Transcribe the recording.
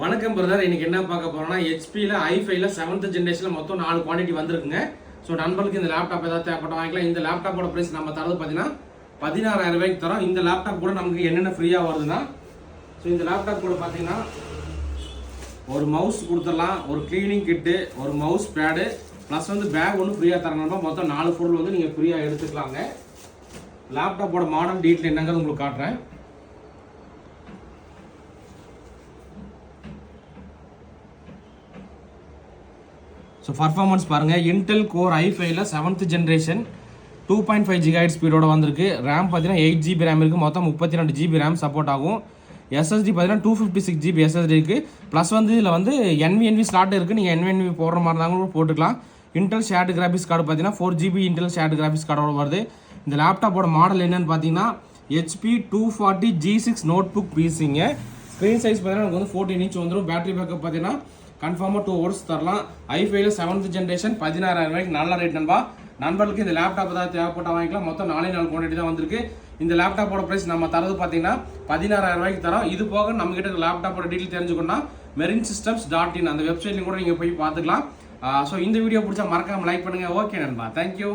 வணக்கம் பிரதர். இன்னைக்கு என்ன பார்க்க போறோம்னா ஹெச்பியில் i5ல 7th ஜெனரேஷனில் மொத்தம் 4 குவான்டிட்டி வந்திருக்குங்க. ஸோ நண்பர்களுக்கு இந்த லேப்டாப் ஏதாவது தேவைப்பட்ட வாங்கிக்கலாம். இந்த லேப்டாப்போட ப்ரைஸ் நம்ம தரது பார்த்தீங்கன்னா 16,000 ரூபாய்க்கு தரோம். இந்த லேப்டாப் கூட நமக்கு என்னென்ன ஃப்ரீயாக வருதுன்னா, ஸோ இந்த லேப்டாப் கூட பார்த்தீங்கன்னா ஒரு மவுஸ் கொடுத்துடலாம், ஒரு க்ளீனிங் கிட்டு, ஒரு மவுஸ் பேடு ப்ளஸ் வந்து பேக் ஒன்று ஃப்ரீயாக தரணும்னா மொத்தம் 4 பொருள் வந்து நீங்கள் ஃப்ரீயாக எடுத்துக்கலாங்க. லேப்டாப்போட மாடல் டீட்டெயில் என்னங்கிறது உங்களுக்கு காட்டுறேன். ஸோ பர்ஃபார்மன்ஸ் பாருங்கள். இன்டெல் கோர் i5ல 7th ஜென்ரேஷன் 2.5 GHz ஸ்பீடோட வந்திருக்கு. ரேம் பார்த்தீங்கன்னா 8 GB ரேம் இருக்குது. மொத்தம் 32 GB ரேம் சப்போர்ட் ஆகும். SSD பார்த்தீங்கன்னா 256 GB SSD இருக்குது. ப்ளஸ் வந்து இதில் வந்து NVMe ஸ்லாட் இருக்குது. நீங்கள் NVMe போடுற மாதிரி இருந்தாலும் போட்டுக்கலாம். இன்டெல் ஷேர்டு கிராபிக்ஸ் கார்டு பார்த்தீங்கன்னா 4 GB இன்டெல் ஷேர்டு கிராபிக்ஸ் கார்டோட வருது. இந்த லேப்டாப்போட மாடல் என்னன்னு பார்த்தீங்கன்னா HP 240 G6 நோட் புக் பிசிங்க. ஸ்க்ரீன் சைஸ் பார்த்தீங்கன்னா நமக்கு வந்து 14 inch வந்துடும். பேட்டரி பேக்கப் பார்த்தீங்கன்னா கன்ஃபார்மாக 2 hours தரலாம். i5ல 7th ஜென்ரேஷன் 16,000 ரூபாய்க்கு நல்ல ரேட் நண்பர்களுக்கு இந்த லேப்டாப் ஏதாவது தேவைப்பட்ட வாங்கிக்கலாம். மொத்தம் 4 குவான்டிட்டி தான் வந்திருக்கு. இந்த லேப்டாப்போட ப்ரைஸ் நம்ம தரது பார்த்தீங்கன்னா 16,000 ரூபாய்க்கு தரோம். இது போக நம்ம கிட்ட லேப்டாப்போட டீட்டெயில் தெரிஞ்சுக்கணும்னா merinsystems.in அந்த வெப்சைட்லையும் கூட நீங்கள் போய் பார்த்துக்கலாம். ஸோ இந்த வீடியோ பிடிச்சா மறக்காம லைக் பண்ணுங்கள். ஓகே நண்பா, தேங்க்யூ.